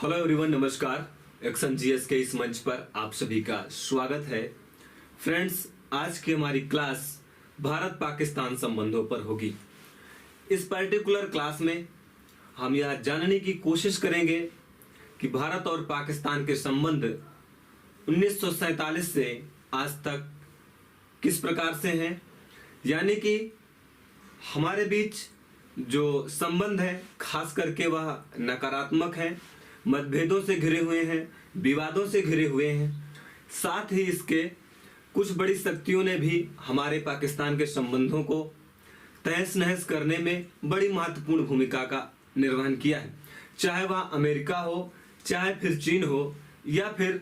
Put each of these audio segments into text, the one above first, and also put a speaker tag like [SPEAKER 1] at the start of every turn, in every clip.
[SPEAKER 1] Hello everyone, नमस्कार। Action GS के इस मंच पर आप सभी का स्वागत है। फ्रेंड्स, आज की हमारी क्लास भारत पाकिस्तान संबंधों पर होगी। इस पर्टिकुलर क्लास में हम यह जानने की कोशिश करेंगे कि भारत और पाकिस्तान के संबंध 1947 से आज तक किस प्रकार से हैं, यानी कि हमारे बीच जो संबंध है खास करके वह नकारात्मक है, मतभेदों से घिरे हुए हैं, विवादों से घिरे हुए हैं। साथ ही इसके कुछ बड़ी शक्तियों ने भी हमारे पाकिस्तान के संबंधों को तहस नहस करने में बड़ी महत्वपूर्ण भूमिका का निर्वहन किया है। चाहे वह अमेरिका हो, चाहे फिर चीन हो, या फिर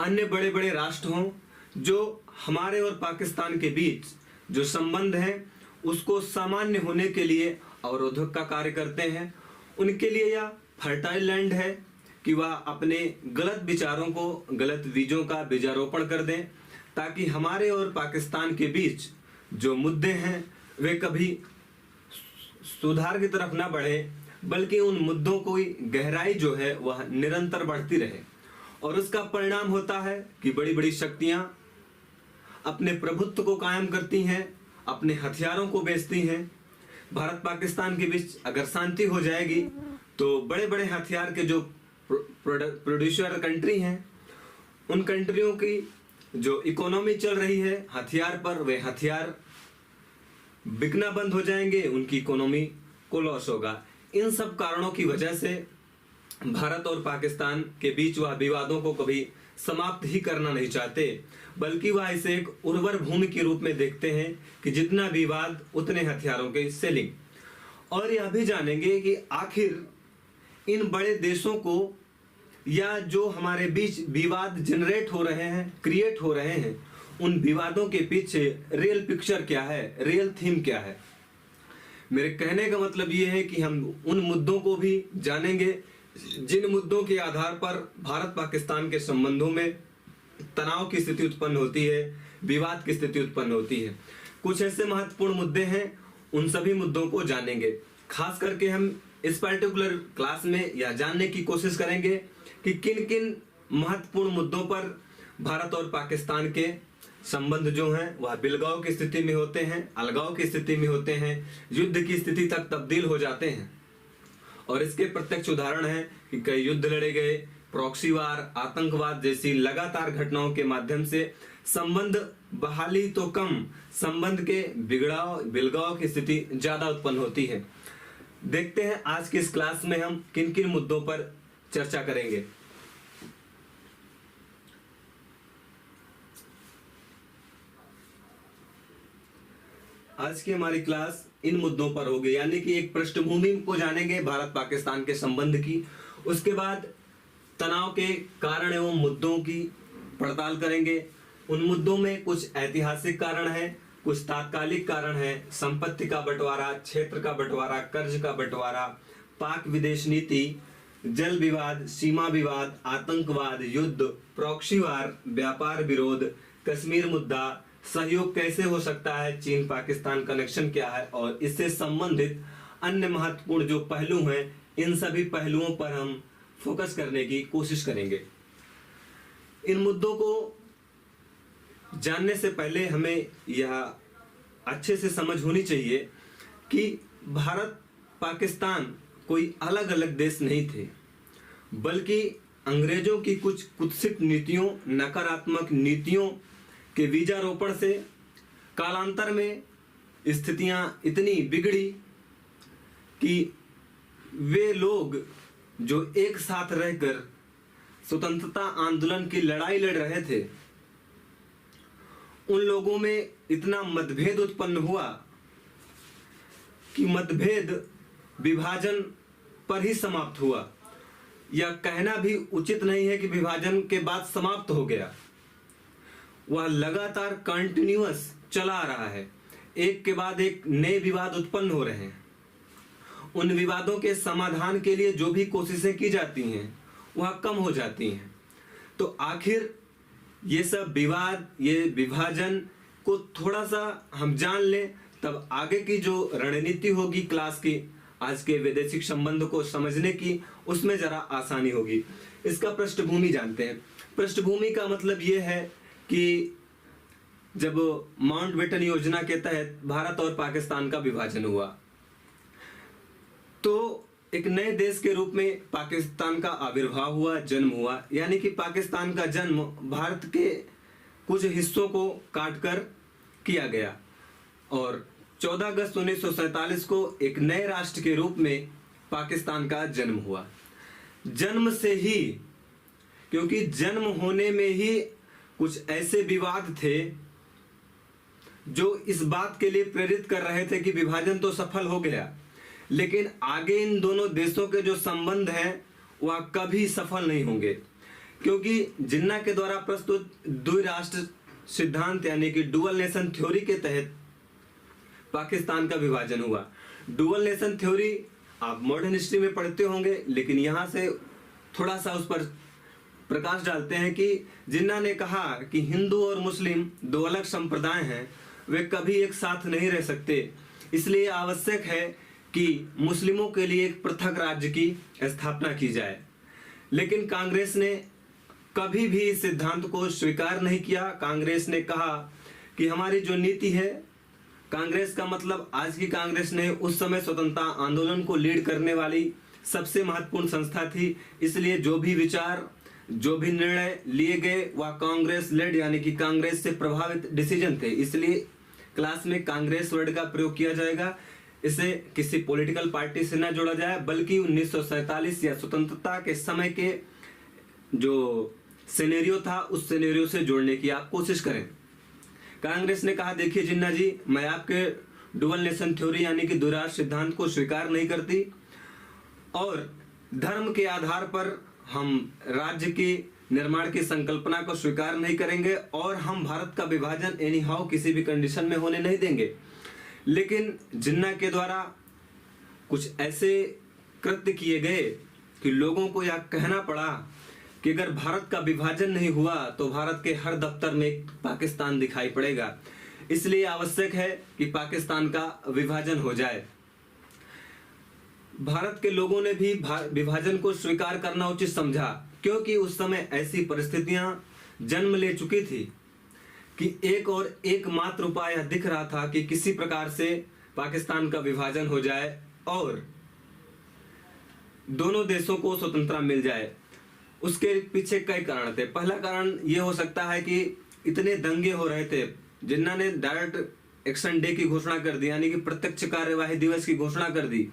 [SPEAKER 1] अन्य बड़े बड़े राष्ट्र हों, जो हमारे और पाकिस्तान के बीच जो संबंध है उसको सामान्य होने के लिए अवरोधक का कार्य करते हैं। उनके लिए यह फर्टाइल लैंड है कि वह अपने गलत विचारों को, गलत बीजों का बीजारोपण कर दें, ताकि हमारे और पाकिस्तान के बीच जो मुद्दे हैं वे कभी सुधार की तरफ ना बढ़े, बल्कि उन मुद्दों की गहराई जो है वह निरंतर बढ़ती रहे। और उसका परिणाम होता है कि बड़ी बड़ी शक्तियां अपने प्रभुत्व को कायम करती हैं, अपने हथियारों को बेचती हैं। भारत पाकिस्तान के बीच अगर शांति हो जाएगी तो बड़े बड़े हथियार के जो प्रोड्यूसर कंट्री हैं, उन कंट्रियों की जो इकोनॉमी चल रही है हथियार पर, वे हथियार बिकना बंद हो जाएंगे, उनकी इकोनॉमी को लॉस होगा। इन सब कारणों की वजह से भारत और पाकिस्तान के बीच वह विवादों को कभी समाप्त ही करना नहीं चाहते, बल्कि वह इसे एक उर्वर भूमि के रूप में देखते हैं कि जितना विवाद उतने हथियारों के सेलिंग। और यह भी जानेंगे कि आखिर इन बड़े देशों को या जो हमारे बीच विवाद जनरेट हो रहे हैं, क्रिएट हो रहे हैं, उन विवादों के पीछे रियल पिक्चर क्या है, रियल थीम क्या है। मेरे कहने का मतलब ये है कि हम उन मुद्दों को भी जानेंगे जिन मुद्दों के आधार पर भारत पाकिस्तान के संबंधों में तनाव की स्थिति उत्पन्न होती है, विवाद की स्थिति उत्पन्न होती है। कुछ ऐसे महत्वपूर्ण मुद्दे हैं, उन सभी मुद्दों को जानेंगे। खास करके हम इस पर्टिकुलर क्लास में यह जानने की कोशिश करेंगे कि किन किन महत्वपूर्ण मुद्दों पर भारत और पाकिस्तान के संबंध जो हैं वह बिलगाव की स्थिति में होते हैं, अलगाव की स्थिति में होते हैं, युद्ध की स्थिति तक तब्दील हो जाते हैं। और इसके प्रत्यक्ष उदाहरण है कि कई युद्ध लड़े गए, प्रॉक्सी वार, आतंकवाद जैसी लगातार घटनाओं के माध्यम से संबंध बहाली तो कम, संबंध के बिलगाव की स्थिति ज्यादा उत्पन्न होती है। देखते हैं आज की इस क्लास में हम किन किन मुद्दों पर चर्चा करेंगे। आज की हमारी क्लास इन मुद्दों पर होगी, यानी कि एक पृष्ठभूमि को जानेंगे भारत पाकिस्तान के संबंध की, उसके बाद तनाव के कारण एवं मुद्दों की पड़ताल करेंगे। उन मुद्दों में कुछ ऐतिहासिक कारण है, कुछ तात्कालिक कारण है, संपत्ति का बंटवारा, क्षेत्र का बंटवारा, कर्ज का बंटवारा, पाक विदेश नीति, जल विवाद, सीमा विवाद, आतंकवाद, युद्ध, प्रॉक्सी वार, व्यापार विरोध, कश्मीर मुद्दा, सहयोग कैसे हो सकता है, चीन पाकिस्तान कनेक्शन क्या है, और इससे संबंधित अन्य महत्वपूर्ण जो पहलू हैं, इन सभी पहलुओं पर हम फोकस करने की कोशिश करेंगे। इन मुद्दों को जानने से पहले हमें यह अच्छे से समझ होनी चाहिए कि भारत पाकिस्तान कोई अलग अलग देश नहीं थे, बल्कि अंग्रेजों की कुछ कुत्सित नीतियों, नकारात्मक नीतियों के बीजारोपण से कालांतर में स्थितियां इतनी बिगड़ी कि वे लोग जो एक साथ रहकर स्वतंत्रता आंदोलन की लड़ाई लड़ रहे थे, उन लोगों में इतना मतभेद उत्पन्न हुआ कि मतभेद विभाजन पर ही समाप्त हुआ। यह कहना भी उचित नहीं है कि विभाजन के बाद समाप्त हो गया, वह लगातार कंटिन्यूअस चला आ रहा है। एक के बाद एक नए विवाद उत्पन्न हो रहे हैं। उन विवादों के समाधान के लिए जो भी कोशिशें की जाती हैं वह कम हो जाती हैं। तो आखिर ये सब विवाद, ये विभाजन को थोड़ा सा हम जान लें, तब आगे की जो रणनीति होगी क्लास की आज के वैदेशिक संबंध को समझने की उसमें जरा आसानी होगी। इसका पृष्ठभूमि जानते हैं। पृष्ठभूमि का मतलब ये है कि जब माउंटबेटन योजना के तहत भारत और पाकिस्तान का विभाजन हुआ, तो एक नए देश के रूप में पाकिस्तान का आविर्भाव हुआ, जन्म हुआ। यानी कि पाकिस्तान का जन्म भारत के कुछ हिस्सों को काटकर किया गया और 14 अगस्त 1947 को एक नए राष्ट्र के रूप में पाकिस्तान का जन्म हुआ। जन्म से ही, क्योंकि जन्म होने में ही कुछ ऐसे विवाद थे जो इस बात के लिए प्रेरित कर रहे थे कि विभाजन तो सफल हो गया, लेकिन आगे इन दोनों देशों के जो संबंध हैं वह कभी सफल नहीं होंगे, क्योंकि जिन्ना के द्वारा प्रस्तुत द्विराष्ट्र सिद्धांत यानी कि डुअल नेशन थ्योरी के तहत पाकिस्तान का विभाजन हुआ। डुअल नेशन थ्योरी आप मॉडर्न हिस्ट्री में पढ़ते होंगे, लेकिन यहां से थोड़ा सा उस पर प्रकाश डालते हैं कि जिन्ना ने कहा कि हिंदू और मुस्लिम दो अलग संप्रदाय हैं, वे कभी एक साथ नहीं रह सकते, इसलिए आवश्यक है कि मुस्लिमों के लिए एक पृथक राज्य की स्थापना की जाए। लेकिन कांग्रेस ने कभी भी इस सिद्धांत को स्वीकार नहीं किया। कांग्रेस ने कहा कि हमारी जो नीति है, कांग्रेस का मतलब आज की कांग्रेस ने उस समय स्वतंत्रता आंदोलन को लीड करने वाली सबसे महत्वपूर्ण संस्था थी, इसलिए जो भी विचार, जो भी निर्णय लिए गए वह कांग्रेस लेड यानी कि कांग्रेस से प्रभावित डिसीजन थे। इसलिए क्लास में कांग्रेस वर्ड का प्रयोग किया जाएगा। इसे किसी पॉलिटिकल पार्टी से न जोड़ा जाए, बल्कि 1947 या स्वतंत्रता के समय के जो सिनेरियो था उस सिनेरियो से जोड़ने की आप कोशिश करें। कांग्रेस ने कहा, देखिए जिन्ना जी, मैं आपके डुअल नेशन थ्योरी यानी कि द्विराष्ट्र सिद्धांत को स्वीकार नहीं करती और धर्म के आधार पर हम राज्य के निर्माण की संकल्पना को स्वीकार नहीं करेंगे और हम भारत का विभाजन एनी हाउ किसी भी कंडीशन में होने नहीं देंगे। लेकिन जिन्ना के द्वारा कुछ ऐसे कृत्य किए गए कि लोगों को यह कहना पड़ा कि अगर भारत का विभाजन नहीं हुआ तो भारत के हर दफ्तर में पाकिस्तान दिखाई पड़ेगा, इसलिए आवश्यक है कि पाकिस्तान का विभाजन हो जाए। भारत के लोगों ने भी विभाजन को स्वीकार करना उचित समझा, क्योंकि उस समय ऐसी परिस्थितियां जन्म ले चुकी थी कि एक और एकमात्र उपाय दिख रहा था कि किसी प्रकार से पाकिस्तान का विभाजन हो जाए और दोनों देशों को स्वतंत्रता मिल जाए। उसके पीछे कई कारण थे। पहला कारण यह हो सकता है कि इतने दंगे हो रहे थे, जिन्ना ने डायरेक्ट एक्शन डे की घोषणा कर दी यानी कि प्रत्यक्ष कार्यवाही दिवस की घोषणा कर दी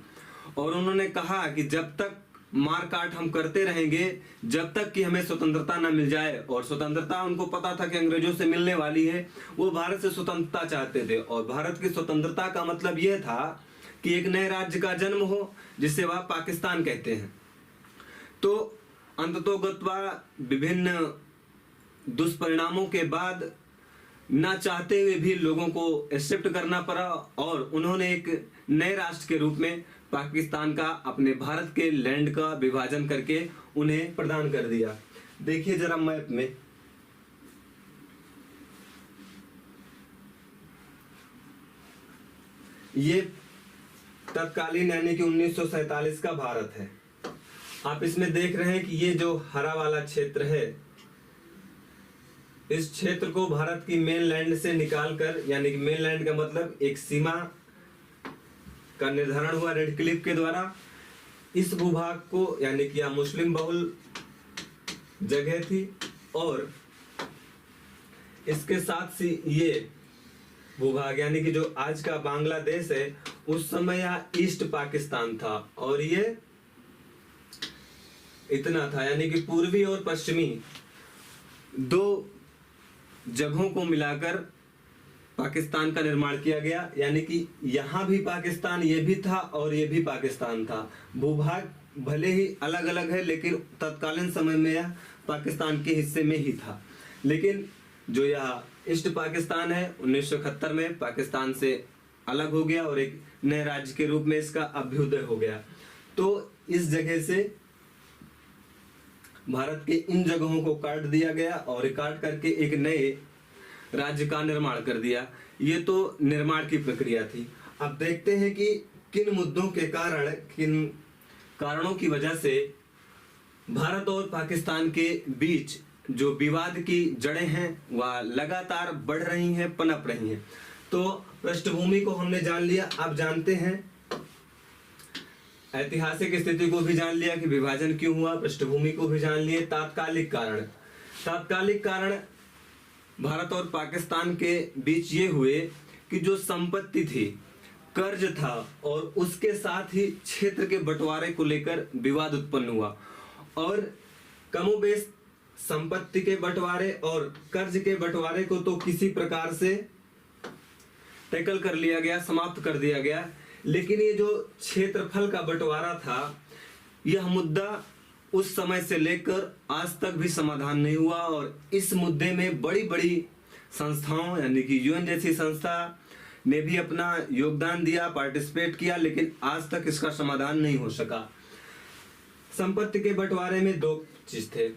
[SPEAKER 1] और उन्होंने कहा कि जब तक मार काट हम करते रहेंगे, जब तक कि हमें स्वतंत्रता न मिल जाए, और स्वतंत्रता उनको पता था कि अंग्रेजों से मिलने वाली है, वो भारत से स्वतंत्रता चाहते थे। और भारत की स्वतंत्रता का मतलब यह था कि एक नए राज्य का जन्म हो जिसे वह पाकिस्तान कहते हैं। तो अंततोगत्वा विभिन्न दुष्परिणामों के बाद न चाहते हुए भी लोगों को एक्सेप्ट करना पड़ा और उन्होंने एक नए राष्ट्र के रूप में पाकिस्तान का अपने भारत के लैंड का विभाजन करके उन्हें प्रदान कर दिया। देखिए जरा मैप में, ये तत्कालीन यानी कि 1947 का भारत है। आप इसमें देख रहे हैं कि ये जो हरा वाला क्षेत्र है, इस क्षेत्र को भारत की मेनलैंड से निकालकर, यानी कि मेनलैंड का मतलब एक सीमा का निर्धारण हुआ रेड क्लिफ के द्वारा, इस भूभाग को यानी कि यह मुस्लिम बहुल जगह थी और इसके साथ ही ये भूभाग यानी कि जो आज का बांग्लादेश है, उस समय यह ईस्ट पाकिस्तान था और ये इतना था, यानी कि पूर्वी और पश्चिमी दो जगहों को मिलाकर पाकिस्तान का निर्माण किया गया। यानी कि यहां भी पाकिस्तान ये भी था और ये भी पाकिस्तान था। भूभाग भले ही अलग अलग है लेकिन तत्कालीन समय में यह पाकिस्तान के हिस्से में ही था। लेकिन जो यह ईस्ट पाकिस्तान है 1971 में पाकिस्तान से अलग हो गया और एक नए राज्य के रूप में इसका अभ्युदय हो गया। तो इस जगह से भारत के इन जगहों को काट दिया गया और काट करके एक नए राज्य का निर्माण कर दिया। ये तो निर्माण की प्रक्रिया थी। अब देखते हैं कि किन मुद्दों के कारण, किन कारणों की वजह से भारत और पाकिस्तान के बीच जो विवाद की जड़ें हैं वह लगातार बढ़ रही हैं, पनप रही हैं। तो पृष्ठभूमि को हमने जान लिया। अब जानते हैं ऐतिहासिक स्थिति को भी जान लिया कि विभाजन क्यों हुआ, पृष्ठभूमि को भी जान लिए। तात्कालिक कारण भारत और पाकिस्तान के बीच ये हुए कि जो संपत्ति थी, कर्ज था और उसके साथ ही क्षेत्र के बंटवारे को लेकर विवाद उत्पन्न हुआ। और कमोबेश संपत्ति के बंटवारे और कर्ज के बंटवारे को तो किसी प्रकार से टैकल कर लिया गया, समाप्त कर दिया गया, लेकिन ये जो क्षेत्रफल का बंटवारा था, यह मुद्दा उस समय से लेकर आज तक भी समाधान नहीं हुआ। और इस मुद्दे में बड़ी बड़ी संस्थाओं यानी कि यूएन जैसी संस्था ने भी अपना योगदान दिया, पार्टिसिपेट किया, लेकिन आज तक इसका समाधान नहीं हो सका। संपत्ति के बंटवारे में दो चीज थे।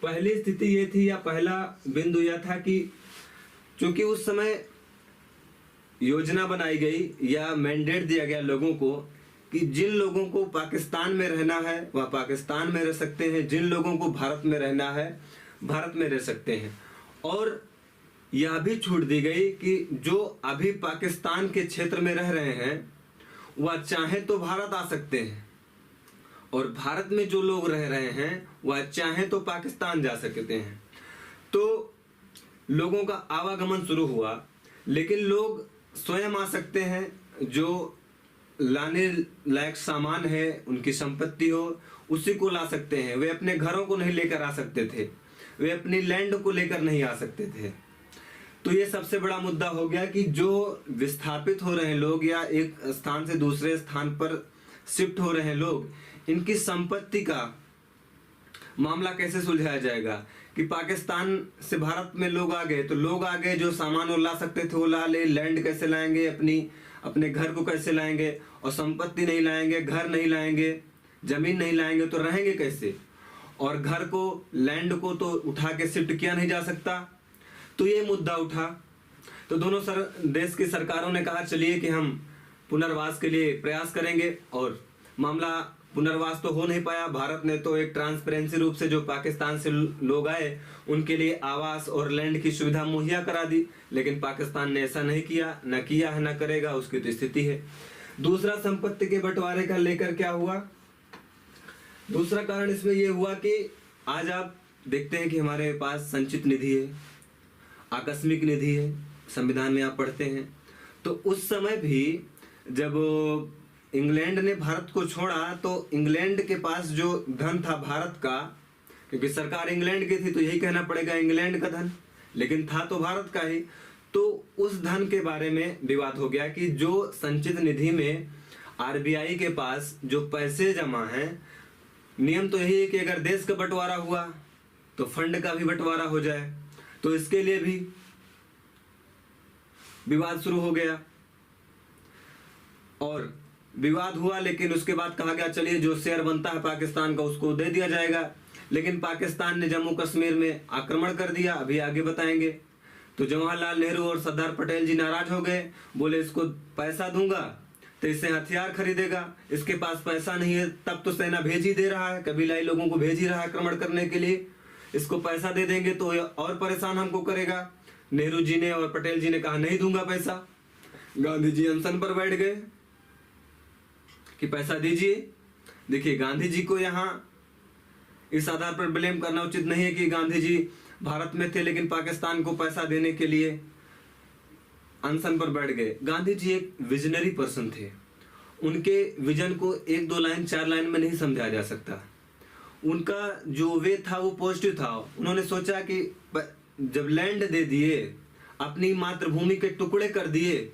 [SPEAKER 1] पहली स्थिति ये थी, या पहला बिंदु यह था कि चूंकि उस समय योजना बनाई गई या मैंडेट दिया गया लोगों को कि जिन लोगों को पाकिस्तान में रहना है वह पाकिस्तान में रह सकते हैं, जिन लोगों को भारत में रहना है भारत में रह सकते हैं। और यह भी छूट दी गई कि जो अभी पाकिस्तान के क्षेत्र में रह रहे हैं वह चाहे तो भारत आ सकते हैं, और भारत में जो लोग रह रहे हैं वह चाहे तो पाकिस्तान जा सकते हैं। तो लोगों का आवागमन शुरू हुआ, लेकिन लोग स्वयं आ सकते हैं, जो लाने लायक सामान है, उनकी संपत्ति हो, उसी को ला सकते हैं। वे अपने घरों को नहीं लेकर आ सकते थे, वे अपनी लैंड को लेकर नहीं आ सकते थे। तो ये सबसे बड़ा मुद्दा हो गया कि जो विस्थापित हो रहे हैं लोग या एक स्थान से दूसरे स्थान पर शिफ्ट हो रहे हैं लोग, इनकी संपत्ति का मामला कैसे सुलझाया जाएगा। कि पाकिस्तान से भारत में लोग आ गए, तो लोग आ गए, जो सामान वो ला सकते थे वो ला ले, लैंड कैसे लाएंगे, अपने घर को कैसे लाएंगे, और संपत्ति नहीं लाएंगे, घर नहीं लाएंगे, जमीन नहीं लाएंगे, तो रहेंगे कैसे। और घर को, लैंड को तो उठा के शिफ्ट किया नहीं जा सकता। तो ये मुद्दा उठा। तो दोनों देश की सरकारों ने कहा चलिए कि हम पुनर्वास के लिए प्रयास करेंगे, और मामला पुनर्वास तो हो नहीं पाया। भारत ने तो एक ट्रांसपेरेंसी रूप से जो पाकिस्तान से लोग आए उनके लिए आवास और लैंड की सुविधा मुहैया करा दी, लेकिन पाकिस्तान ने ऐसा नहीं किया, न किया है, न करेगा, उसकी तो स्थिति है। दूसरा, संपत्ति के बंटवारे का लेकर क्या हुआ। दूसरा कारण इसमें यह हुआ कि आज आप देखते हैं कि हमारे पास संचित निधि है, आकस्मिक निधि है, संविधान में आप पढ़ते हैं। तो उस समय भी जब इंग्लैंड ने भारत को छोड़ा तो इंग्लैंड के पास जो धन था भारत का, क्योंकि सरकार इंग्लैंड की थी तो यही कहना पड़ेगा इंग्लैंड का धन, लेकिन था तो भारत का ही। तो उस धन के बारे में विवाद हो गया कि जो संचित निधि में आरबीआई के पास जो पैसे जमा हैं, नियम तो यही है कि अगर देश का बंटवारा हुआ तो फंड का भी बंटवारा हो जाए। तो इसके लिए भी विवाद शुरू हो गया, और विवाद हुआ, लेकिन उसके बाद कहा गया चलिए जो शेयर बनता है पाकिस्तान का उसको दे दिया जाएगा। लेकिन पाकिस्तान ने जम्मू कश्मीर में आक्रमण कर दिया, अभी आगे बताएंगे। तो जवाहरलाल नेहरू और सरदार पटेल जी नाराज हो गए, बोले इसको पैसा दूंगा तो इससे हथियार खरीदेगा, इसके पास पैसा नहीं है, तब तो सेना भेज ही दे रहा है, कबीलाई लोगों को भेज ही रहा है आक्रमण करने के लिए, इसको पैसा दे देंगे तो और परेशान हमको करेगा। नेहरू जी ने और पटेल जी ने कहा नहीं दूंगा पैसा। गांधी जी अनशन पर बैठ गए कि पैसा दीजिए। देखिए, गांधी जी को यहाँ इस आधार पर ब्लेम करना उचित नहीं है कि गांधी जी भारत में थे लेकिन पाकिस्तान को पैसा देने के लिए अनशन पर बैठ गए। गांधी जी एक विजनरी पर्सन थे, उनके विजन को 1 2 लाइन 4 लाइन में नहीं समझा जा सकता। उनका जो वे था वो पॉजिटिव था। उन्होंने सोचा कि जब लैंड दे दिए, अपनी मातृभूमि के टुकड़े कर दिए,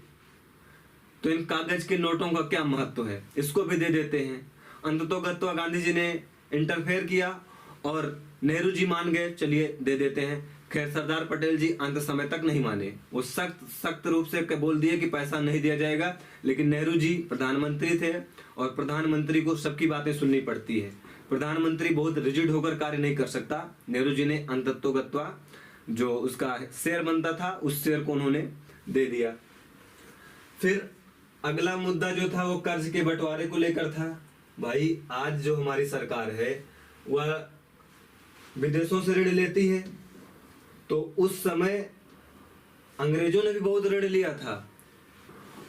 [SPEAKER 1] तो इन कागज के नोटों का क्या महत्व है, इसको भी दे देते हैं। अंततोगत्वा गांधी जी ने इंटरफेयर किया और नेहरू जी मान गए, चलिए दे देते हैं। खैर, सरदार पटेल जी अंत समय तक नहीं माने, वो सख्त रूप से बोल दिए कि पैसा नहीं दिया जाएगा। लेकिन नेहरू जी प्रधानमंत्री थे और प्रधानमंत्री को सबकी बातें सुननी पड़ती है, प्रधानमंत्री बहुत रिजिड होकर कार्य नहीं कर सकता। नेहरू जी ने अंततोगत्वा जो उसका शेयर बनता था उस शेयर को उन्होंने दे दिया। फिर अगला मुद्दा जो था वो कर्ज के बंटवारे को लेकर था। भाई आज जो हमारी सरकार है वह विदेशों से ऋण लेती है, तो उस समय अंग्रेजों ने भी बहुत ऋण लिया था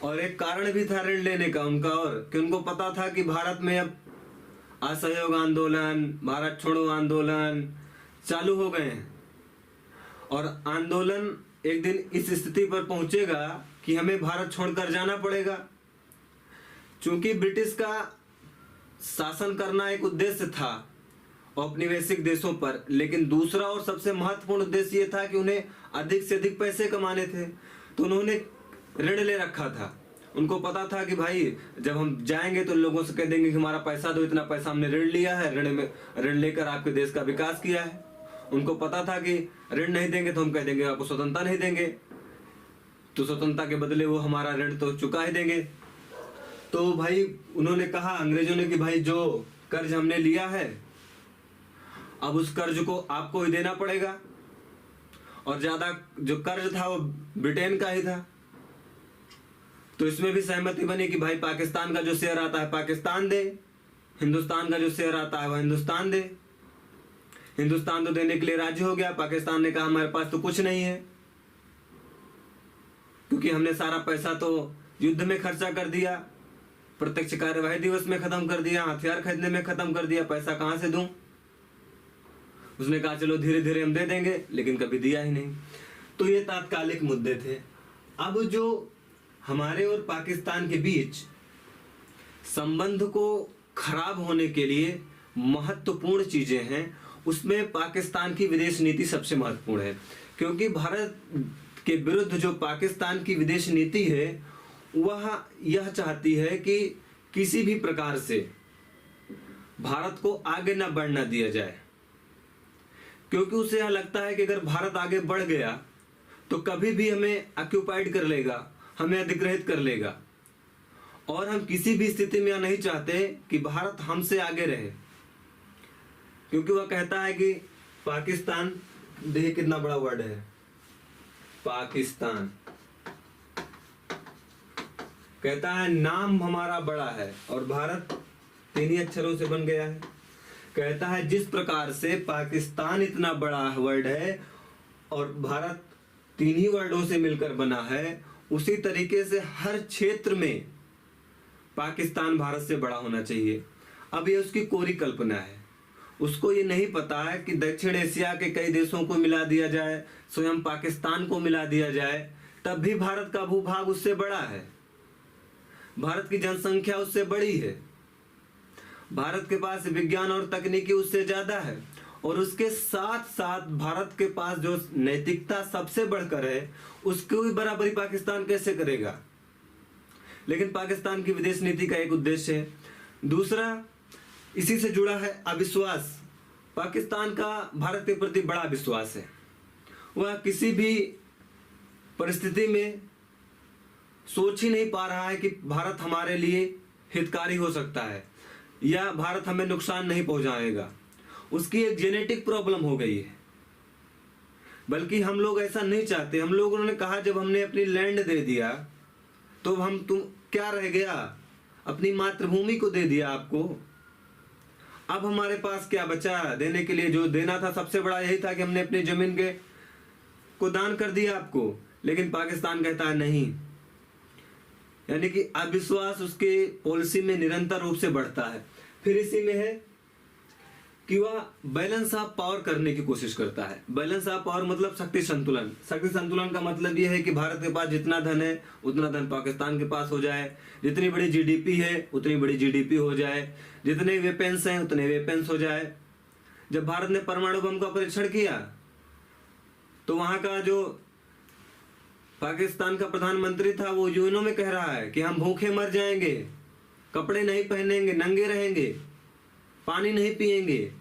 [SPEAKER 1] और एक कारण भी था ऋण लेने का उनका, और कि उनको पता था कि भारत में अब असहयोग आंदोलन, भारत छोड़ो आंदोलन चालू हो गए हैं और आंदोलन एक दिन इस स्थिति पर पहुंचेगा कि हमें भारत छोड़कर जाना पड़ेगा। क्योंकि ब्रिटिश का शासन करना एक उद्देश्य था औपनिवेशिक देशों पर, लेकिन दूसरा और सबसे महत्वपूर्ण उद्देश्य ये था कि उन्हें अधिक से अधिक पैसे कमाने थे। तो उन्होंने ऋण ले रखा था। उनको पता था कि भाई जब हम जाएंगे तो लोगों से कह देंगे कि हमारा पैसा दो, इतना पैसा हमने ऋण लिया है, ऋण लेकर आपके देश का विकास किया है। उनको पता था कि ऋण नहीं देंगे तो हम कह देंगे आपको स्वतंत्रता नहीं देंगे, तो स्वतंत्रता के बदले वो हमारा ऋण तो चुका ही देंगे। तो भाई उन्होंने कहा, अंग्रेजों ने, कि भाई जो कर्ज हमने लिया है अब उस कर्ज को आपको ही देना पड़ेगा। और ज्यादा जो कर्ज था वो ब्रिटेन का ही था। तो इसमें भी सहमति बनी कि भाई पाकिस्तान का जो शेयर आता है पाकिस्तान दे, हिंदुस्तान का जो शेयर आता है वह हिंदुस्तान दे। हिंदुस्तान तो देने के लिए राजी हो गया, पाकिस्तान ने कहा हमारे पास तो कुछ नहीं है, क्योंकि हमने सारा पैसा तो युद्ध में खर्चा कर दिया, प्रत्यक्ष कार्यवाही दिवस में खत्म कर दिया, हथियार खरीदने में खत्म कर दिया, पैसा कहां से दूं। उसने कहा चलो धीरे धीरे हम दे देंगे, लेकिन कभी दिया ही नहीं। तो ये तात्कालिक मुद्दे थे। अब जो हमारे और पाकिस्तान के बीच संबंध को खराब होने के लिए महत्वपूर्ण चीजें हैं, उसमें पाकिस्तान की विदेश नीति सबसे महत्वपूर्ण है। क्योंकि भारत के विरुद्ध जो पाकिस्तान की विदेश नीति है वह यह चाहती है कि किसी भी प्रकार से भारत को आगे न बढ़ना दिया जाए, क्योंकि उसे यह लगता है कि अगर भारत आगे बढ़ गया तो कभी भी हमें ऑक्युपाइड कर लेगा, हमें अधिग्रहित कर लेगा। और हम किसी भी स्थिति में यह नहीं चाहते कि भारत हमसे आगे रहे, क्योंकि वह कहता है कि पाकिस्तान, देखिए कितना बड़ा वर्ड है पाकिस्तान, कहता है नाम हमारा बड़ा है और भारत 3 ही अक्षरों से बन गया है। कहता है जिस प्रकार से पाकिस्तान इतना बड़ा वर्ड है और भारत 3 ही वर्डों से मिलकर बना है, उसी तरीके से हर क्षेत्र में पाकिस्तान भारत से बड़ा होना चाहिए। अब ये उसकी कोरी कल्पना है। उसको ये नहीं पता है कि दक्षिण एशिया के कई देशों को मिला दिया जाए, स्वयं पाकिस्तान को मिला दिया जाए, तब भी भारत का भूभाग उससे बड़ा है, भारत की जनसंख्या उससे बड़ी है, भारत के पास विज्ञान और तकनीकी उससे ज्यादा है, और उसके साथ साथ भारत के पास जो नैतिकता सबसे बढ़कर है उसकी भी बराबरी पाकिस्तान कैसे करेगा। लेकिन पाकिस्तान की विदेश नीति का एक उद्देश्य है। दूसरा इसी से जुड़ा है अविश्वास। पाकिस्तान का भारत के प्रति बड़ा विश्वास है। वह किसी भी परिस्थिति में सोच ही नहीं पा रहा है कि भारत हमारे लिए हितकारी हो सकता है या भारत हमें नुकसान नहीं पहुंचाएगा। उसकी एक जेनेटिक प्रॉब्लम हो गई है। बल्कि हम लोग ऐसा नहीं चाहते। हम लोगों ने कहा जब हमने अपनी लैंड दे दिया तो तुम क्या रह गया, अपनी मातृभूमि को दे दिया आपको, अब हमारे पास क्या बचा देने के लिए। जो देना था सबसे बड़ा यही था कि हमने अपनी जमीन को दान कर दिया आपको। लेकिन पाकिस्तान कहता है नहीं, यानी कि अविश्वास उसके पॉलिसी में निरंतर रूप से बढ़ता है। फिर इसी में है कि वह बैलेंस ऑफ पावर करने की कोशिश करता है। बैलेंस ऑफ पावर मतलब शक्ति संतुलन। शक्ति संतुलन का मतलब यह है कि भारत के पास जितना धन है उतना धन पाकिस्तान के पास हो जाए, जितनी बड़ी जीडीपी है उतनी बड़ी जीडीपी हो जाए, जितने वेपन्स हैं उतने वेपन्स हो जाए। जब भारत ने परमाणु बम का परीक्षण किया तो वहां का जो पाकिस्तान का प्रधानमंत्री था वो यूएनओ में कह रहा है कि हम भूखे मर जाएंगे, कपड़े नहीं पहनेंगे, नंगे रहेंगे, पानी नहीं पिएंगे,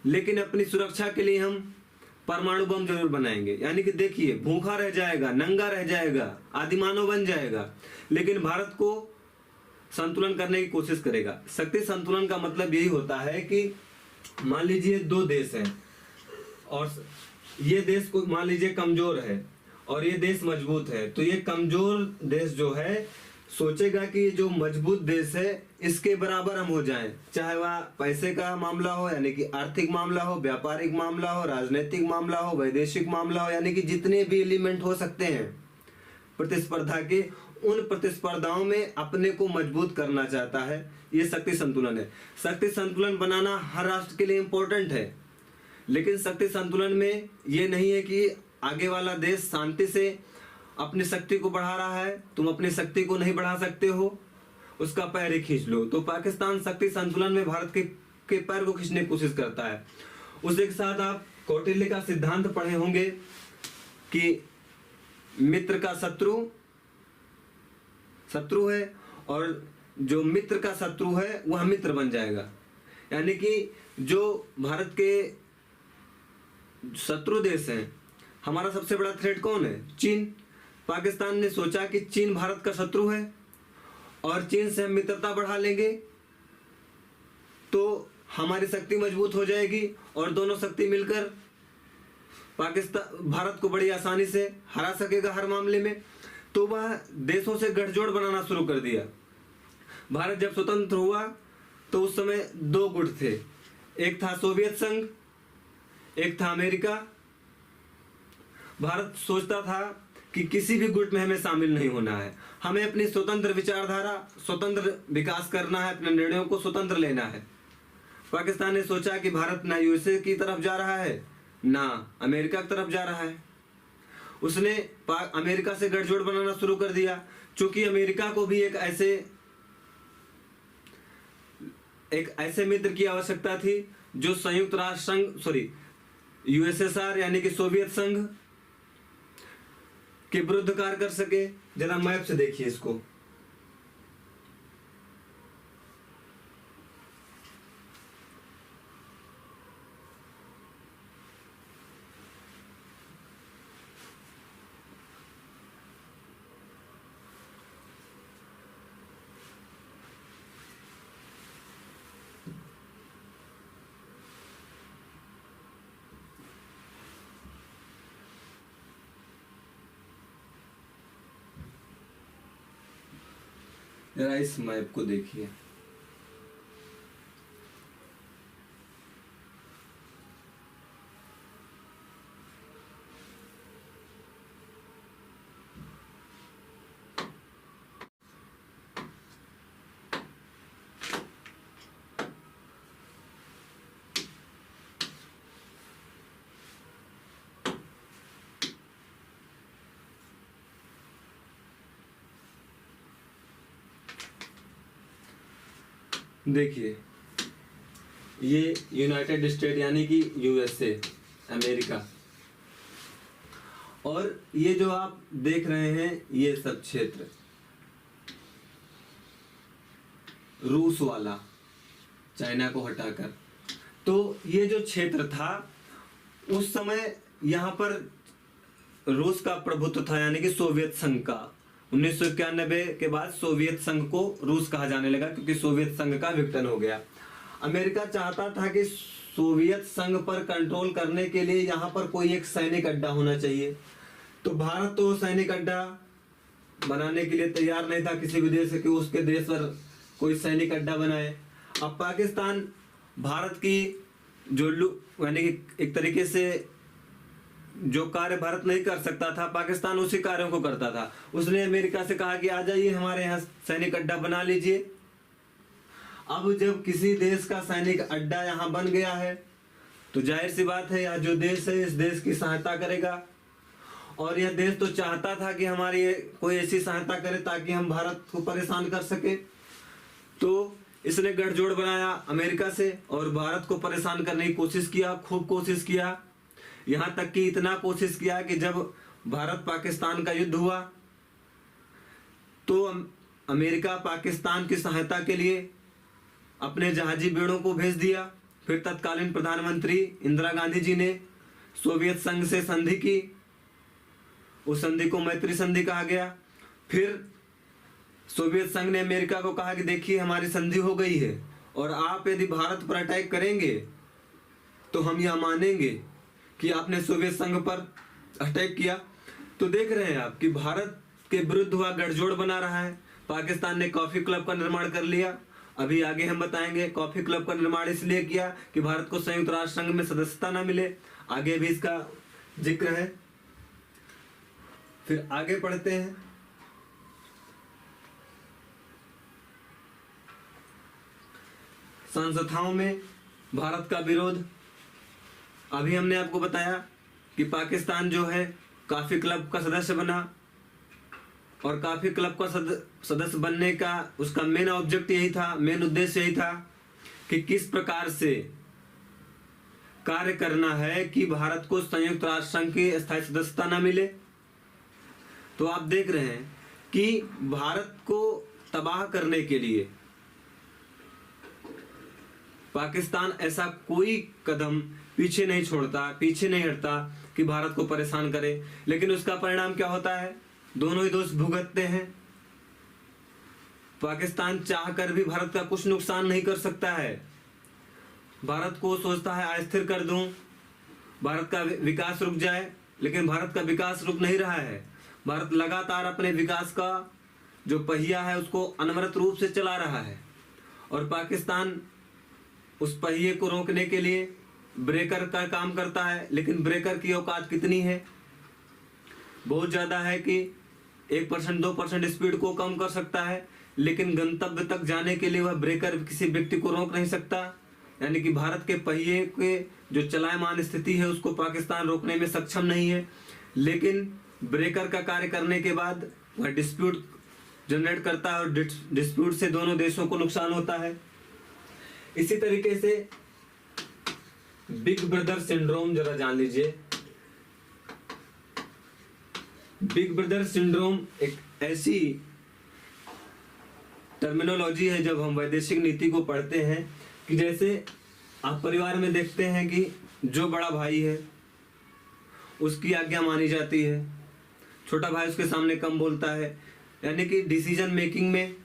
[SPEAKER 1] लेकिन अपनी सुरक्षा के लिए हम परमाणु बम जरूर बनाएंगे। यानी कि देखिए, भूखा रह जाएगा, नंगा रह जाएगा, आदिमानव बन जाएगा, लेकिन भारत को संतुलन करने की कोशिश करेगा। शक्ति संतुलन का मतलब यही होता है कि मान लीजिए 2 देश हैं और ये देश को मान लीजिए कमजोर है और ये देश मजबूत है, तो ये कमजोर देश जो है सोचेगा कि ये जो मजबूत देश है इसके बराबर हम हो जाएं, चाहे वह पैसे का मामला हो यानी कि आर्थिक मामला हो, व्यापारिक मामला हो, राजनीतिक मामला हो, वैदेशिक मामला हो, यानी कि जितने भी एलिमेंट हो सकते हैं प्रतिस्पर्धा के, उन प्रतिस्पर्धाओं में अपने को मजबूत करना चाहता है। ये शक्ति संतुलन है। शक्ति संतुलन बनाना हर राष्ट्र के लिए इंपॉर्टेंट है, लेकिन शक्ति संतुलन में ये नहीं है कि आगे वाला देश शांति से अपनी शक्ति को बढ़ा रहा है, तुम अपनी शक्ति को नहीं बढ़ा सकते हो, उसका पैर ही खींच लो। तो पाकिस्तान शक्ति संतुलन में भारत के पैर को खींचने की कोशिश करता है। उसी के साथ आप कौटिल्य का सिद्धांत पढ़े होंगे कि मित्र का शत्रु शत्रु है और जो मित्र का शत्रु है वह मित्र बन जाएगा। यानी कि जो भारत के शत्रु देश हैं, हमारा सबसे बड़ा थ्रेट कौन है? चीन। पाकिस्तान ने सोचा कि चीन भारत का शत्रु है और चीन से हम मित्रता बढ़ा लेंगे तो हमारी शक्ति मजबूत हो जाएगी और दोनों शक्ति मिलकर भारत को बड़ी आसानी से हरा सकेगा हर मामले में। तो वह देशों से गठजोड़ बनाना शुरू कर दिया। भारत जब स्वतंत्र हुआ तो उस समय दो गुट थे, एक था सोवियत संघ, एक था अमेरिका। भारत सोचता था कि किसी भी गुट में हमें शामिल नहीं होना है, हमें अपनी स्वतंत्र विचारधारा, स्वतंत्र विकास करना है, अपने निर्णयों को स्वतंत्र लेना है। पाकिस्तान ने सोचा कि भारत ना यूएसए की तरफ जा रहा है ना अमेरिका की तरफ जा रहा है। उसने अमेरिका से गठजोड़ बनाना शुरू कर दिया। चूंकि अमेरिका को भी एक ऐसे मित्र की आवश्यकता थी जो संयुक्त राष्ट्र संघ यूएसएसआर यानी कि सोवियत संघ के विरुद्ध कार्य कर सके। जरा मैप से देखिए इसको। जरा इस मैप को देखिए। देखिए ये यूनाइटेड स्टेट यानी कि यूएसए अमेरिका, और ये जो आप देख रहे हैं ये सब क्षेत्र रूस वाला, चाइना को हटाकर, तो ये जो क्षेत्र था उस समय यहाँ पर रूस का प्रभुत्व था यानी कि सोवियत संघ का। 1991 के बाद सोवियत संघ को रूस कहा जाने लगा क्योंकि सोवियत संघ का विघटन हो गया। अमेरिका चाहता था कि सोवियत संघ पर कंट्रोल करने के लिए यहाँ पर कोई एक सैनिक अड्डा होना चाहिए। तो भारत तो सैनिक अड्डा बनाने के लिए तैयार नहीं था किसी भी देश कि उसके देश पर कोई सैनिक अड्डा बनाए। अब पाकिस्तान भारत की जो यानी कि एक तरीके से जो कार्य भारत नहीं कर सकता था पाकिस्तान उसी कार्यों को करता था। उसने अमेरिका से कहा कि आ जाइए हमारे यहाँ सैनिक अड्डा बना लीजिए। अब जब किसी देश का सैनिक अड्डा यहाँ बन गया है तो जाहिर सी बात है यह जो देश है इस देश की सहायता करेगा, और यह देश तो चाहता था कि हमारी कोई ऐसी सहायता करे ताकि हम भारत को परेशान कर सके। तो इसने गठजोड़ बनाया अमेरिका से और भारत को परेशान करने की कोशिश किया, खूब कोशिश किया। यहाँ तक कि इतना कोशिश किया कि जब भारत पाकिस्तान का युद्ध हुआ तो अमेरिका पाकिस्तान की सहायता के लिए अपने जहाजी बेड़ों को भेज दिया। फिर तत्कालीन प्रधानमंत्री इंदिरा गांधी जी ने सोवियत संघ से संधि की, उस संधि को मैत्री संधि कहा गया। फिर सोवियत संघ ने अमेरिका को कहा कि देखिए हमारी संधि हो गई है और आप यदि भारत पर अटैक करेंगे तो हम यह मानेंगे कि आपने सोवियत संघ पर अटैक किया। तो देख रहे हैं आप कि भारत के विरुद्ध वह गठजोड़ बना रहा है। पाकिस्तान ने कॉफी क्लब का निर्माण कर लिया। अभी आगे हम बताएंगे कॉफी क्लब का निर्माण इसलिए किया कि भारत को संयुक्त राष्ट्र संघ में सदस्यता न मिले। आगे भी इसका जिक्र है। फिर आगे पढ़ते हैं। संस्थाओं में भारत का विरोध। अभी हमने आपको बताया कि पाकिस्तान जो है कॉफी क्लब का सदस्य बना और कॉफी क्लब का सदस्य बनने का उसका मेन ऑब्जेक्ट यही था, मेन उद्देश्य यही था कि किस प्रकार से कार्य करना है कि भारत को संयुक्त राष्ट्र संघ की स्थायी सदस्यता न मिले। तो आप देख रहे हैं कि भारत को तबाह करने के लिए पाकिस्तान ऐसा कोई कदम पीछे नहीं छोड़ता, पीछे नहीं हटता कि भारत को परेशान करे। लेकिन उसका परिणाम क्या होता है? दोनों ही दोस्त भुगतते हैं। पाकिस्तान चाहकर भी भारत का कुछ नुकसान नहीं कर सकता है। भारत को सोचता है अस्थिर कर दूं, भारत का विकास रुक जाए, लेकिन भारत का विकास रुक नहीं रहा है। भारत लगातार अपने विकास का जो पहिया है उसको अनवरत रूप से चला रहा है और पाकिस्तान उस पहिए को रोकने के लिए ब्रेकर का काम करता है। लेकिन ब्रेकर की औकात कितनी है? बहुत ज्यादा है कि 1% 2% स्पीड को कम कर सकता है, लेकिन गंतव्य तक जाने के लिए वह ब्रेकर किसी व्यक्ति को रोक नहीं सकता। यानी कि भारत के पहिए के जो चलायमान स्थिति है उसको पाकिस्तान रोकने में सक्षम नहीं है। लेकिन ब्रेकर का कार्य करने के बाद वह डिस्प्यूट जनरेट करता है और डिस्प्यूट से दोनों देशों को नुकसान होता है। इसी तरीके से बिग ब्रदर सिंड्रोम जरा जान लीजिए। बिग ब्रदर सिंड्रोम एक ऐसी टर्मिनोलॉजी है जब हम वैदेशिक नीति को पढ़ते हैं कि जैसे आप परिवार में देखते हैं कि जो बड़ा भाई है उसकी आज्ञा मानी जाती है, छोटा भाई उसके सामने कम बोलता है। यानी कि डिसीजन मेकिंग में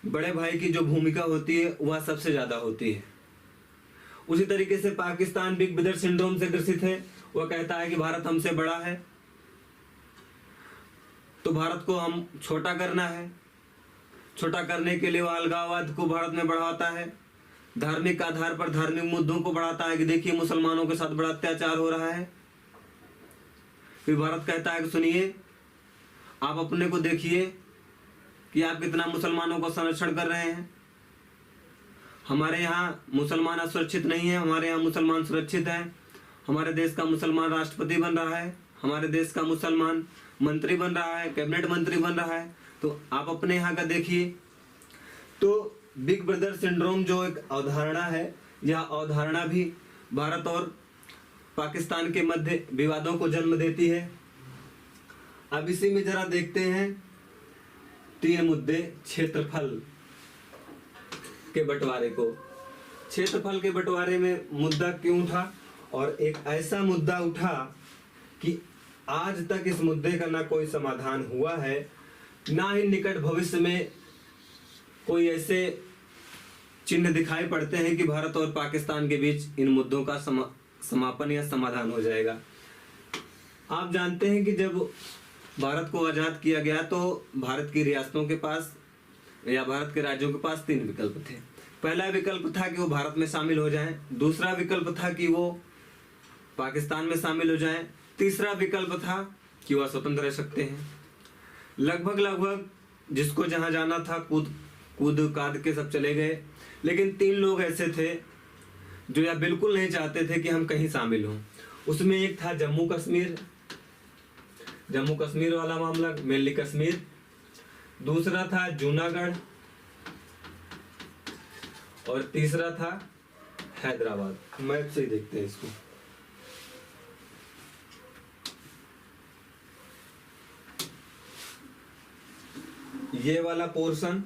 [SPEAKER 1] बड़े भाई की जो भूमिका होती है वह सबसे ज्यादा होती है। उसी तरीके से पाकिस्तान बिग ब्रदर सिंड्रोम से ग्रसित है। वह कहता है कि भारत हमसे बड़ा है तो भारत को हम छोटा करना है। छोटा करने के लिए वह अलगाववाद को भारत में बढ़ाता है, धार्मिक आधार पर धार्मिक मुद्दों को बढ़ाता है कि देखिए मुसलमानों के साथ बड़ा अत्याचार हो रहा है। फिर भारत कहता है कि सुनिए, आप अपने को देखिए कि आप कितना मुसलमानों का संरक्षण कर रहे हैं। हमारे यहाँ मुसलमान असुरक्षित नहीं है, हमारे यहाँ मुसलमान सुरक्षित हैं। हमारे देश का मुसलमान राष्ट्रपति बन रहा है, हमारे देश का मुसलमान मंत्री बन रहा है, कैबिनेट मंत्री बन रहा है। तो आप अपने यहाँ का देखिए। तो बिग ब्रदर सिंड्रोम जो एक अवधारणा है, यह अवधारणा भी भारत और पाकिस्तान के मध्य विवादों को जन्म देती है। अब इसी में जरा देखते हैं 3 मुद्दे क्षेत्रफल के बंटवारे को। क्षेत्रफल के बंटवारे में मुद्दा क्यों उठा? और एक ऐसा मुद्दा उठा कि आज तक इस मुद्दे का ना कोई समाधान हुआ है, ना ही निकट भविष्य में कोई ऐसे चिन्ह दिखाई पड़ते हैं कि भारत और पाकिस्तान के बीच इन मुद्दों का समापन या समाधान हो जाएगा। आप जानते हैं कि जब भारत को आजाद किया गया तो भारत की रियासतों के पास या भारत के राज्यों के पास 3 विकल्प थे। पहला विकल्प था कि वो भारत में शामिल हो जाएं, दूसरा विकल्प था कि वो पाकिस्तान में शामिल हो जाएं, तीसरा विकल्प था कि वह स्वतंत्र रह सकते हैं। लगभग जिसको जहां जाना था कूद काद के सब चले गए। लेकिन 3 लोग ऐसे थे जो यह बिल्कुल नहीं चाहते थे कि हम कहीं शामिल हों। उसमें एक था जम्मू कश्मीर वाला मामला, मेनली कश्मीर। दूसरा था जूनागढ़ और तीसरा था हैदराबाद। मैप से ही देखते हैं इसको। ये वाला पोर्शन,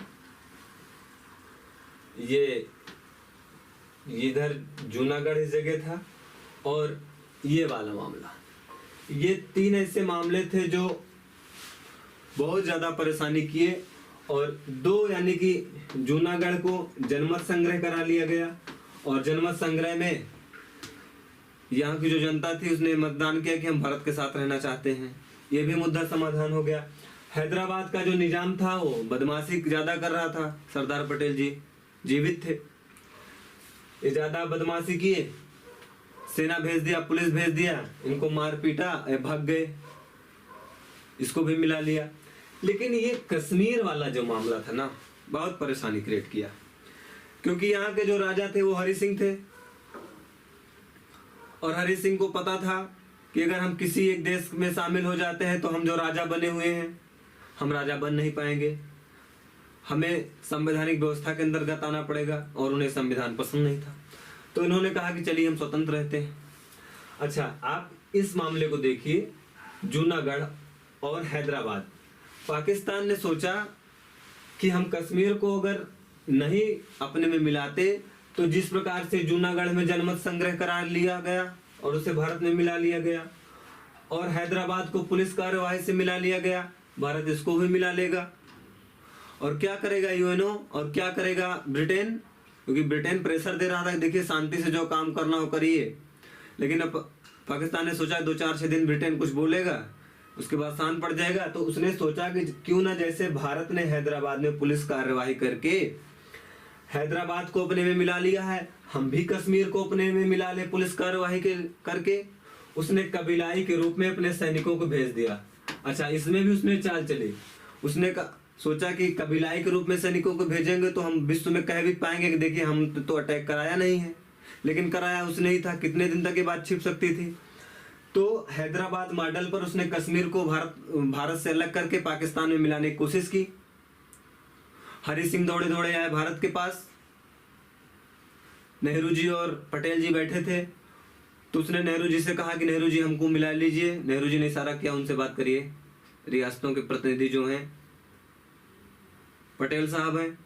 [SPEAKER 1] ये इधर जूनागढ़ इस जगह था और ये वाला मामला। ये 3 ऐसे मामले थे जो बहुत ज्यादा परेशानी किए। और 2 यानी कि जूनागढ़ को जनमत संग्रह करा लिया गया और जनमत संग्रह में यहाँ की जो जनता थी उसने मतदान किया कि हम भारत के साथ रहना चाहते हैं। ये भी मुद्दा समाधान हो गया। हैदराबाद का जो निजाम था वो बदमाशी ज्यादा कर रहा था। सरदार पटेल जी जीवित थे, ये ज्यादा बदमाशी किए, सेना भेज दिया, पुलिस भेज दिया, इनको मार पीटा, ये भाग गए, इसको भी मिला लिया। लेकिन ये कश्मीर वाला जो मामला था ना, बहुत परेशानी क्रिएट किया, क्योंकि यहाँ के जो राजा थे वो हरि सिंह थे, और हरि सिंह को पता था कि अगर हम किसी एक देश में शामिल हो जाते हैं तो हम जो राजा बने हुए हैं हम राजा बन नहीं पाएंगे, हमें संवैधानिक व्यवस्था के अंतर्गत आना पड़ेगा, और उन्हें संविधान पसंद नहीं था। तो इन्होंने कहा कि चलिए हम स्वतंत्र रहते हैं। अच्छा, आप इस मामले को देखिए, जूनागढ़ और हैदराबाद। पाकिस्तान ने सोचा कि हम कश्मीर को अगर नहीं अपने में मिलाते तो जिस प्रकार से जूनागढ़ में जनमत संग्रह करार लिया गया और उसे भारत में मिला लिया गया, और हैदराबाद को पुलिस कार्यवाही से मिला लिया गया, भारत इसको भी मिला लेगा। और क्या करेगा यूएनओ और क्या करेगा ब्रिटेन, क्योंकि ब्रिटेन प्रेशर दे रहा था, देखिए शांति से जो काम करना हो करिए। लेकिन अब पाकिस्तान ने सोचा 2-4-6 दिन ब्रिटेन कुछ बोलेगा, उसके बाद शांत पड़ जाएगा। तो उसने सोचा कि क्यों ना जैसे भारत ने हैदराबाद में पुलिस कार्यवाही करके हैदराबाद को अपने में मिला लिया है, हम भी कश्मीर को अपने में मिला ले पुलिस कार्यवाही करके। उसने कबीलाई के रूप में अपने सैनिकों को भेज दिया। अच्छा, इसमें भी उसने चाल चली, उसने सोचा कि कबीलाई के रूप में सैनिकों को भेजेंगे तो हम विश्व में कह भी पाएंगे कि देखिए हम तो अटैक कराया नहीं है, लेकिन कराया उसने ही था। कितने दिन तक ये बात छिप सकती थी। तो हैदराबाद मॉडल पर उसने कश्मीर को भारत से अलग करके पाकिस्तान में मिलाने की कोशिश की। हरि सिंह दौड़े दौड़े आए भारत के पास, नेहरू जी और पटेल जी बैठे थे, तो उसने नेहरू जी से कहा कि नेहरू जी हमको मिला लीजिए। नेहरू जी ने इशारा किया उनसे बात करिए, रियासतों के प्रतिनिधि जो हैं पटेल साहब हैं।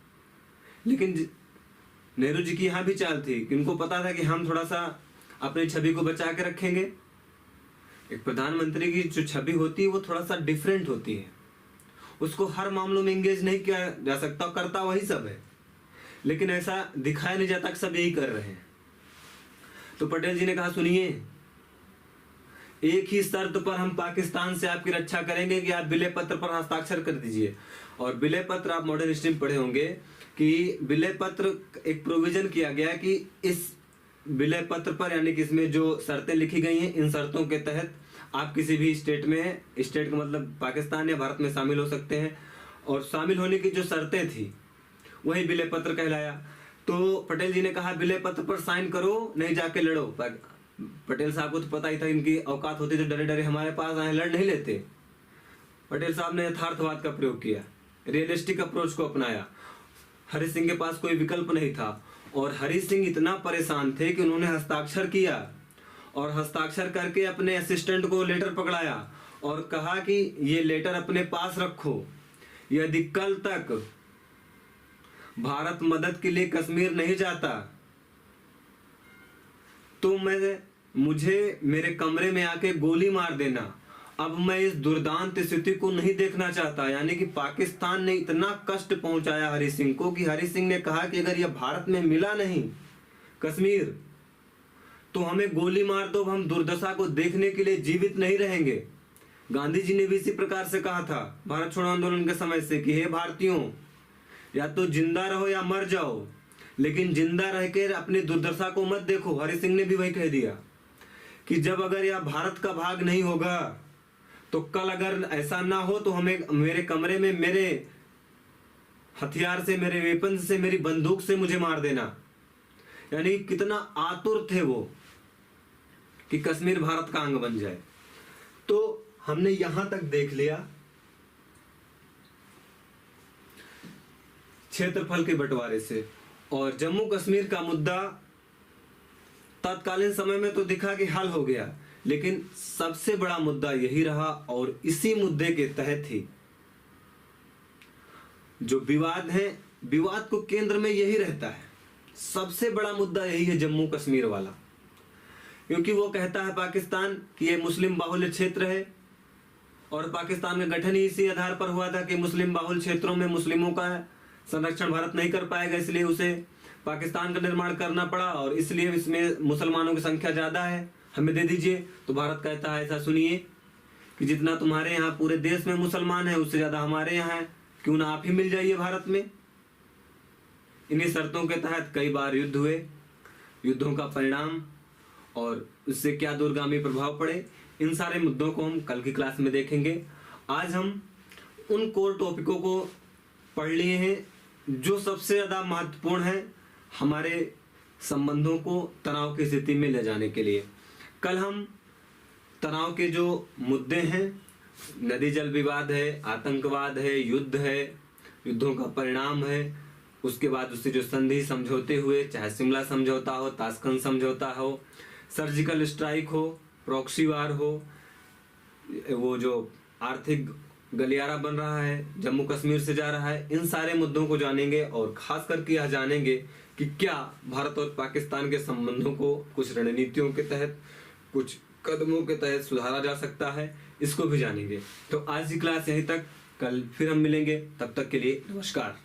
[SPEAKER 1] लेकिन नेहरू जी की यहाँ भी चाल थी कि उनको पता था कि हम थोड़ा सा अपनी छवि को बचा के रखेंगे। एक प्रधानमंत्री की जो छवि होती है वो थोड़ा सा डिफरेंट होती है, उसको हर मामलों में एंगेज नहीं किया जा सकता, करता वही सब है, लेकिन ऐसा दिखाया नहीं जाता कि सब यही कर रहे हैं। तो पटेल जी ने कहा सुनिए, एक ही शर्त पर हम पाकिस्तान से आपकी रक्षा करेंगे कि आप विलय पत्र पर हस्ताक्षर कर दीजिए। और विलय पत्र आप मॉडर्न हिस्ट्री में पढ़े होंगे कि विलय पत्र एक प्रोविजन किया गया कि इस विलय पत्र पर, यानी कि इसमें जो शर्तें लिखी गई हैं, इन शर्तों के तहत आप किसी भी स्टेट में, स्टेट का मतलब पाकिस्तान या भारत में शामिल हो सकते हैं। और शामिल होने की जो शर्तें थी वही विलय पत्र कहलाया। तो पटेल जी ने कहा विलय पत्र पर साइन करो, नहीं जाके लड़ो। पटेल साहब को तो पता ही था इनकी औकात होती, तो डरे डरे हमारे पास आए, लड़ नहीं लेते। पटेल साहब ने यथार्थवाद का प्रयोग किया, रियलिस्टिक अप्रोच को अपनाया। हरि सिंह के पास कोई विकल्प नहीं था, और हरि सिंह इतना परेशान थे कि उन्होंने हस्ताक्षर किया, और हस्ताक्षर करके अपने असिस्टेंट को लेटर पकड़ाया और कहा कि ये लेटर अपने पास रखो, यदि कल तक भारत मदद के लिए कश्मीर नहीं जाता तो मुझे मेरे कमरे में आके गोली मार देना। अब मैं इस दुर्दांत स्थिति को नहीं देखना चाहता। यानी कि पाकिस्तान ने इतना कष्ट पहुंचाया हरि सिंह को कि हरि सिंह ने कहा कि अगर यह भारत में मिला नहीं कश्मीर तो हमें गोली मार दो, हम दुर्दशा को देखने के लिए जीवित नहीं रहेंगे। गांधी जी ने भी इसी प्रकार से कहा था भारत छोड़ो आंदोलन के समय से कि हे भारतीयों, या तो जिंदा रहो या मर जाओ, लेकिन जिंदा रह के अपनी दुर्दशा को मत देखो। हरि सिंह ने भी वही कह दिया कि जब अगर यह भारत का भाग नहीं होगा तो कल अगर ऐसा ना हो तो हमें मेरे कमरे में मेरे हथियार से, मेरे वेपन से, मेरी बंदूक से मुझे मार देना। यानी कितना आतुर थे वो कि कश्मीर भारत का अंग बन जाए। तो हमने यहां तक देख लिया क्षेत्रफल के बंटवारे से, और जम्मू कश्मीर का मुद्दा तत्कालीन समय में तो दिखा कि हल हो गया, लेकिन सबसे बड़ा मुद्दा यही रहा। और इसी मुद्दे के तहत ही जो विवाद है, विवाद को केंद्र में यही रहता है, सबसे बड़ा मुद्दा यही है जम्मू कश्मीर वाला। क्योंकि वो कहता है पाकिस्तान कि ये मुस्लिम बाहुल्य क्षेत्र है, और पाकिस्तान का गठन ही इसी आधार पर हुआ था कि मुस्लिम बाहुल्य क्षेत्रों में मुस्लिमों का संरक्षण भारत नहीं कर पाएगा, इसलिए उसे पाकिस्तान का निर्माण करना पड़ा, और इसलिए इसमें मुसलमानों की संख्या ज्यादा है, हमें दे दीजिए। तो भारत कहता है ऐसा सुनिए कि जितना तुम्हारे यहाँ पूरे देश में मुसलमान है उससे ज्यादा हमारे यहाँ है, क्यों ना आप ही मिल जाइए भारत में। इन्हीं शर्तों के तहत कई बार युद्ध हुए, युद्धों का परिणाम और उससे क्या दूरगामी प्रभाव पड़े, इन सारे मुद्दों को हम कल की क्लास में देखेंगे। आज हम उन कोर टॉपिकों को पढ़ लिए हैं जो सबसे ज्यादा महत्वपूर्ण है हमारे संबंधों को तनाव की स्थिति में ले जाने के लिए। कल हम तनाव के जो मुद्दे हैं, नदी जल विवाद है, आतंकवाद है, युद्ध है, युद्धों का परिणाम है, उसके बाद उससे जो संधि समझौते हुए, चाहे शिमला समझौता हो, ताशकंद समझौता हो, सर्जिकल स्ट्राइक हो, प्रॉक्सी वार हो, वो जो आर्थिक गलियारा बन रहा है जम्मू कश्मीर से जा रहा है, इन सारे मुद्दों को जानेंगे और खास करके यह जानेंगे कि क्या भारत और पाकिस्तान के संबंधों को कुछ रणनीतियों के तहत, कुछ कदमों के तहत सुधारा जा सकता है, इसको भी जानेंगे। तो आज की क्लास यहीं तक, कल फिर हम मिलेंगे, तब तक के लिए नमस्कार।